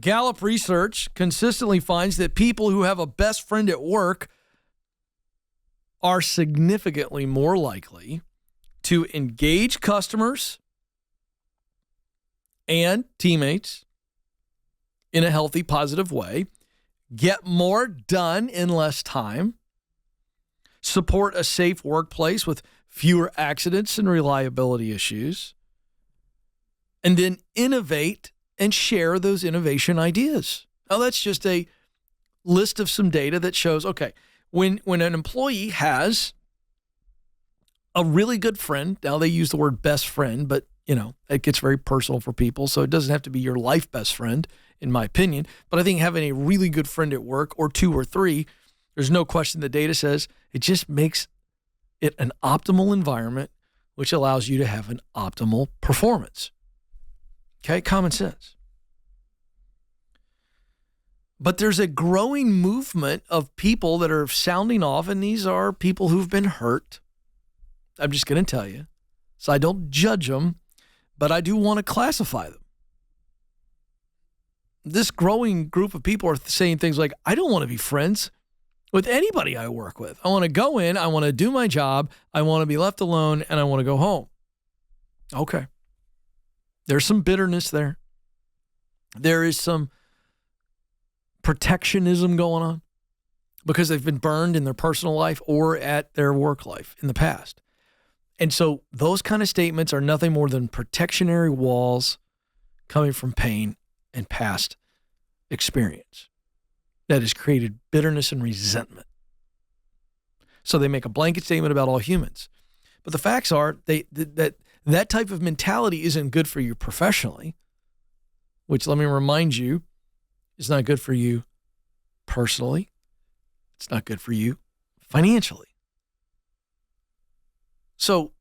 Gallup research consistently finds that people who have a best friend at work are significantly more likely to engage customers and teammates in a healthy, positive way, get more done in less time, support a safe workplace with fewer accidents and reliability issues, and then innovate and share those innovation ideas. Now, that's just a list of some data that shows, okay, when an employee has a really good friend, now they use the word best friend, but it gets very personal for people, so it doesn't have to be your life best friend, in my opinion. But I think having a really good friend at work, or two or three, there's no question the data says it just makes it an optimal environment, which allows you to have an optimal performance. Okay, common sense. But there's a growing movement of people that are sounding off, and these are people who've been hurt. I'm just going to tell you. So I don't judge them, but I do want to classify them. This growing group of people are saying things like, I don't want to be friends with anybody I work with. I want to go in, I want to do my job, I want to be left alone, and I want to go home. Okay. There's some bitterness there. There is some protectionism going on because they've been burned in their personal life or at their work life in the past. And so those kind of statements are nothing more than protectionary walls coming from pain and past experience that has created bitterness and resentment. So they make a blanket statement about all humans. But the facts are that type of mentality isn't good for you professionally, which, let me remind you, is not good for you personally. It's not good for you financially. So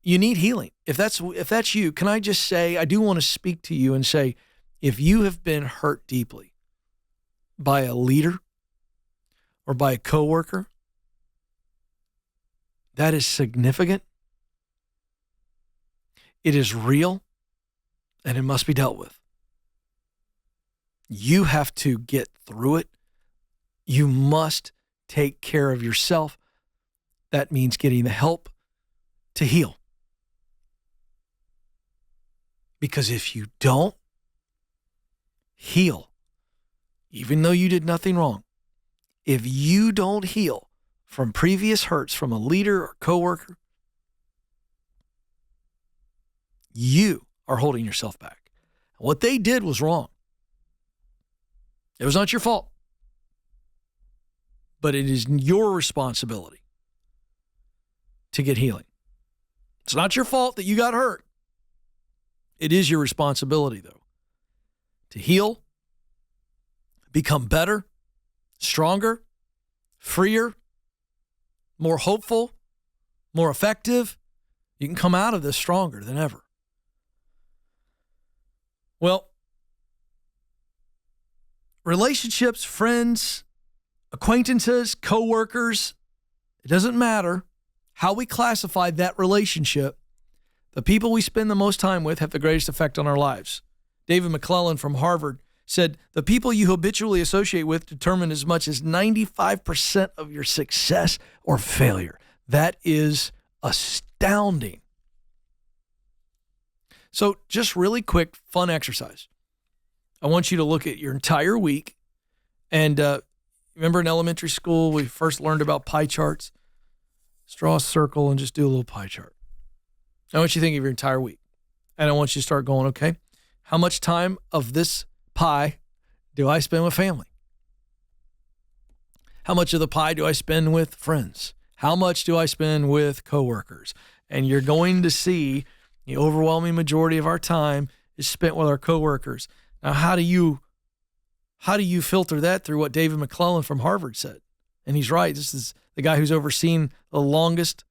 you need healing. If that's you, can I just say, I do want to speak to you and say, if you have been hurt deeply by a leader or by a coworker, that is significant. It is real, and it must be dealt with. You have to get through it. You must take care of yourself. That means getting the help to heal. Because if you don't heal, even though you did nothing wrong, if you don't heal from previous hurts from a leader or coworker, you are holding yourself back. What they did was wrong. It was not your fault. But it is your responsibility to get healing. It's not your fault that you got hurt. It is your responsibility, though, to heal, become better, stronger, freer, more hopeful, more effective. You can come out of this stronger than ever. Well, relationships, friends, acquaintances, coworkers, it doesn't matter how we classify that relationship. The people we spend the most time with have the greatest effect on our lives. David McClellan from Harvard said, the people you habitually associate with determine as much as 95% of your success or failure. That is astounding. So just really quick, fun exercise. I want you to look at your entire week. And remember in elementary school, we first learned about pie charts? Just draw a circle and just do a little pie chart. I want you to think of your entire week. And I want you to start going, okay, how much time of this pie do I spend with family? How much of the pie do I spend with friends? How much do I spend with coworkers? And you're going to see the overwhelming majority of our time is spent with our coworkers. Now, how do you filter that through what David McClellan from Harvard said? And he's right. This is the guy who's overseen the longest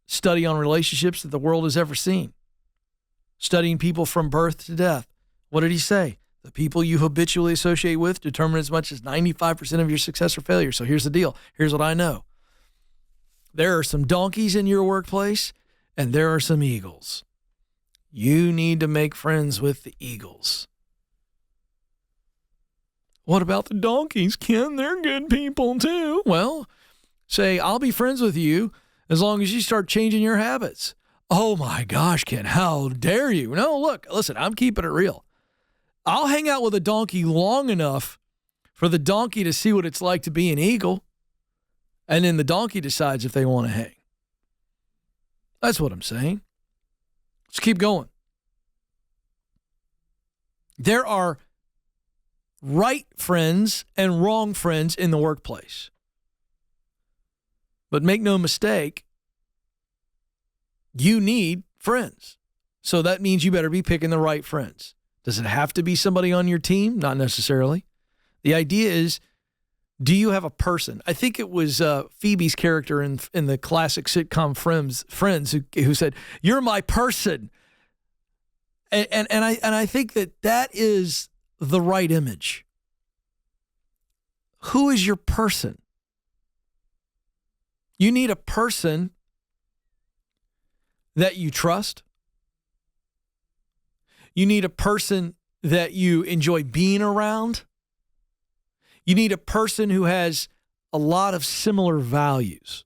study on relationships that the world has ever seen. Studying people from birth to death. What did he say? The people you habitually associate with determine as much as 95% of your success or failure. So here's the deal. Here's what I know. There are some donkeys in your workplace, and there are some eagles. You need to make friends with the eagles. What about the donkeys, Ken? They're good people too. Well, say, I'll be friends with you as long as you start changing your habits. Oh my gosh, Ken, how dare you? No, look, listen, I'm keeping it real. I'll hang out with a donkey long enough for the donkey to see what it's like to be an eagle, and then the donkey decides if they want to hang. That's what I'm saying. Let's keep going. There are right friends and wrong friends in the workplace. But make no mistake, you need friends. So that means you better be picking the right friends. Does it have to be somebody on your team? Not necessarily. The idea is, do you have a person? I think it was Phoebe's character in the classic sitcom Friends who said, "You're my person." And I think that is the right image. Who is your person? You need a person that you trust. You need a person that you enjoy being around. You need a person who has a lot of similar values.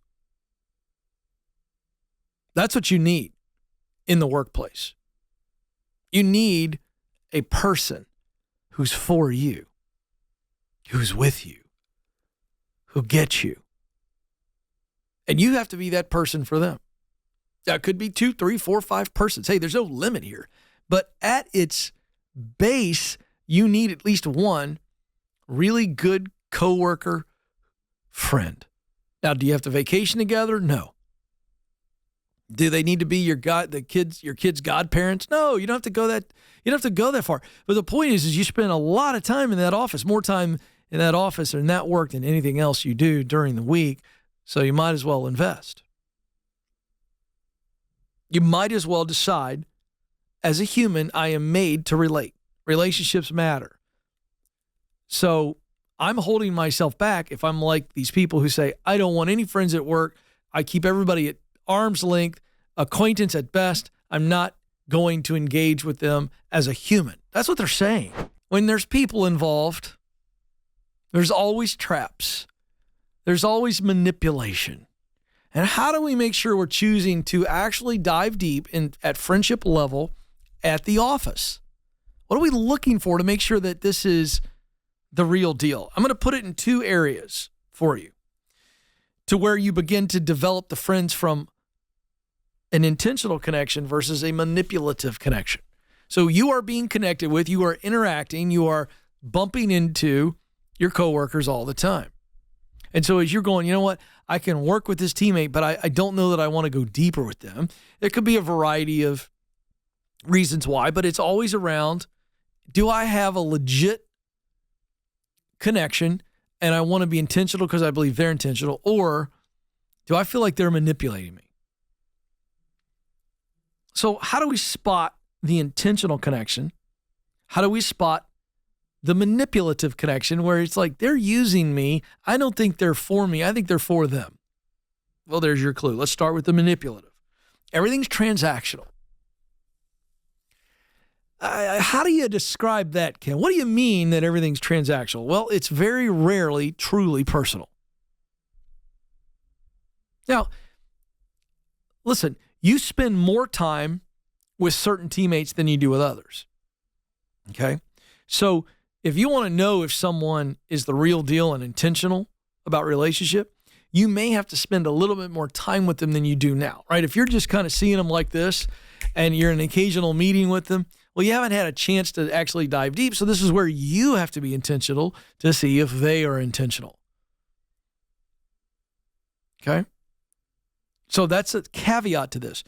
That's what you need in the workplace. You need a person who's for you, who's with you, who gets you. And you have to be that person for them. That could be 2, 3, 4, 5 persons. Hey, there's no limit here. But at its base, you need at least one really good coworker friend. Now, do you have to vacation together? No. Do they need to be your kids' godparents? No, you don't have to go that. You don't have to go that far. But the point is you spend a lot of time in that office, more time in that office or in that work than anything else you do during the week. So you might as well invest. You might as well decide, as a human, I am made to relate. Relationships matter. So I'm holding myself back if I'm like these people who say, I don't want any friends at work. I keep everybody at arm's length, acquaintance at best. I'm not going to engage with them as a human. That's what they're saying. When there's people involved, there's always traps. There's always manipulation. And how do we make sure we're choosing to actually dive deep at friendship level at the office? What are we looking for to make sure that this is the real deal? I'm going to put it in 2 areas for you to where you begin to develop the friends from an intentional connection versus a manipulative connection. So you are being connected with, you are interacting, you are bumping into your coworkers all the time. And so as you're going, you know what, I can work with this teammate, but I don't know that I want to go deeper with them. There could be a variety of reasons why, but it's always around, do I have a legit connection and I want to be intentional because I believe they're intentional, or do I feel like they're manipulating me? So how do we spot the intentional connection? How do we spot the manipulative connection where it's like they're using me? I don't think they're for me. I think they're for them. Well, there's your clue. Let's start with the manipulative. Everything's transactional. How do you describe that, Ken? What do you mean that everything's transactional? Well, it's very rarely truly personal. Now, listen, you spend more time with certain teammates than you do with others. Okay? So if you want to know if someone is the real deal and intentional about relationship, you may have to spend a little bit more time with them than you do now, right? If you're just kind of seeing them like this and you're in an occasional meeting with them, well, you haven't had a chance to actually dive deep. So this is where you have to be intentional to see if they are intentional. Okay? So that's a caveat to this.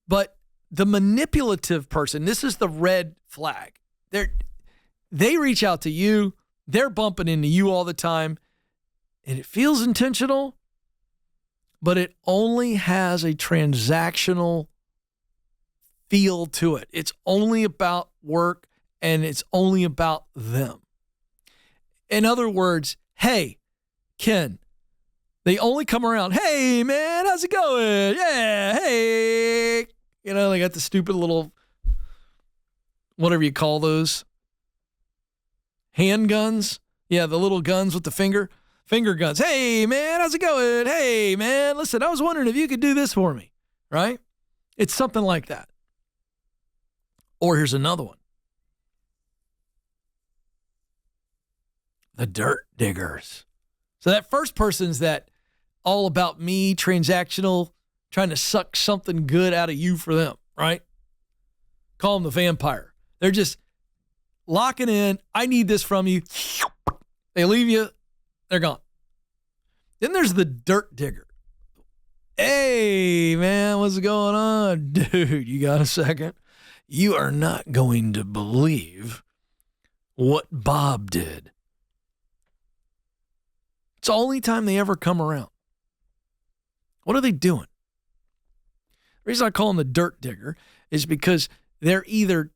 But the manipulative person, this is the red flag. They reach out to you. They're bumping into you all the time. And it feels intentional, but it only has a transactional feel to it. It's only about work and it's only about them. In other words, hey, Ken, they only come around, hey, man, how's it going? Yeah, hey. You know, they got the stupid little, whatever you call those, handguns. Yeah, the little guns with the finger guns. Hey, man, how's it going? Hey, man, listen, I was wondering if you could do this for me, right? It's something like that. Or here's another one. The dirt diggers. So that first person's that all about me, transactional, trying to suck something good out of you for them, right? Call them the vampire. They're just locking in. I need this from you. They leave you. They're gone. Then there's the dirt digger. Hey, man, what's going on? Dude, you got a second? You are not going to believe what Bob did. It's the only time they ever come around. What are they doing? The reason I call them the dirt digger is because they're either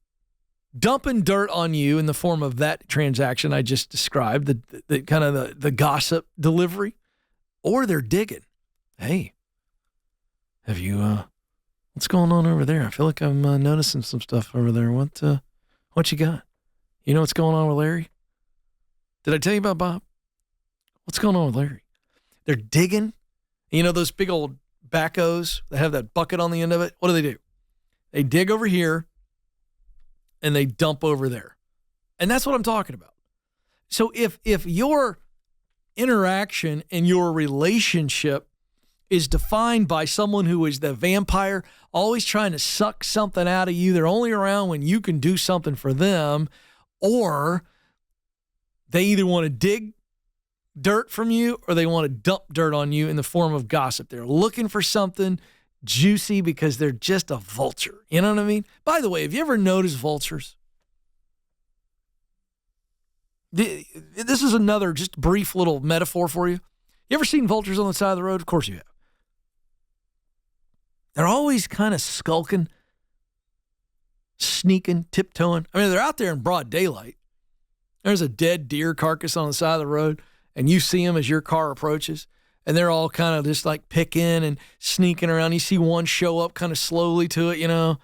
dumping dirt on you in the form of that transaction I just described, the kind of the gossip delivery, or they're digging. Hey, have you, what's going on over there? I feel like I'm noticing some stuff over there. What you got? You know what's going on with Larry? Did I tell you about Bob? What's going on with Larry? They're digging. You know those big old backhoes that have that bucket on the end of it? What do? They dig over here and they dump over there. And that's what I'm talking about. So if your interaction and your relationship is defined by someone who is the vampire, always trying to suck something out of you, they're only around when you can do something for them, or they either want to dig dirt from you or they want to dump dirt on you in the form of gossip. They're looking for something juicy because they're just a vulture. You know what I mean? By the way, have you ever noticed vultures? This is another just brief little metaphor for you. You ever seen vultures on the side of the road? Of course you have. They're always kind of skulking, sneaking, tiptoeing. I mean, they're out there in broad daylight. There's a dead deer carcass on the side of the road, and you see them as your car approaches, and they're all kind of just like picking and sneaking around. You see one show up kind of slowly to it, you know,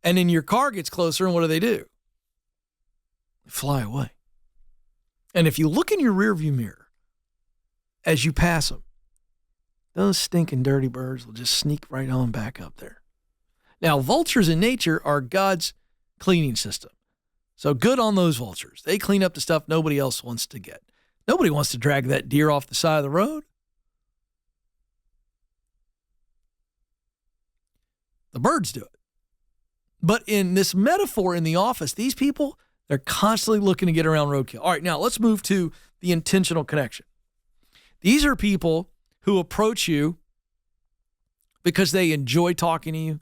and then your car gets closer, and what do? They fly away. And if you look in your rearview mirror as you pass them, those stinking dirty birds will just sneak right on back up there. Now, vultures in nature are God's cleaning system. So good on those vultures. They clean up the stuff nobody else wants to get. Nobody wants to drag that deer off the side of the road. The birds do it. But in this metaphor in the office, these people, they're constantly looking to get around roadkill. All right, now let's move to the intentional connection. These are people who approach you because they enjoy talking to you.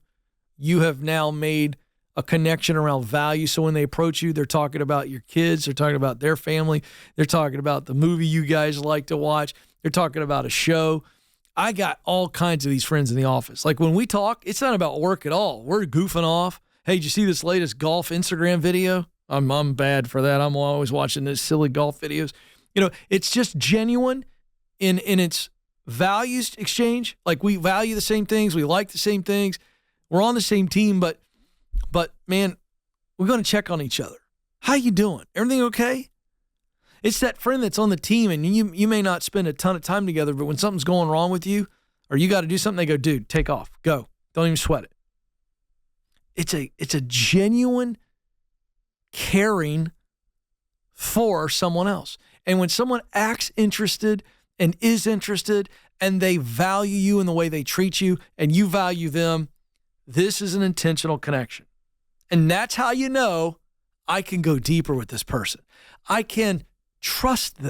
You have now made a connection around value. So when they approach you, they're talking about your kids. They're talking about their family. They're talking about the movie you guys like to watch. They're talking about a show. I got all kinds of these friends in the office. Like when we talk, it's not about work at all. We're goofing off. Hey, did you see this latest golf Instagram video? I'm bad for that. I'm always watching these silly golf videos. You know, it's just genuine in its values exchange. Like we value the same things. We like the same things. We're on the same team, but man, we're going to check on each other. How you doing? Everything okay? It's that friend that's on the team, and you may not spend a ton of time together, but when something's going wrong with you or you got to do something, they go, dude, take off. Go. Don't even sweat it. It's a genuine caring for someone else. And when someone acts interested and is interested and they value you in the way they treat you and you value them, this is an intentional connection. And that's how you know I can go deeper with this person. I can trust them.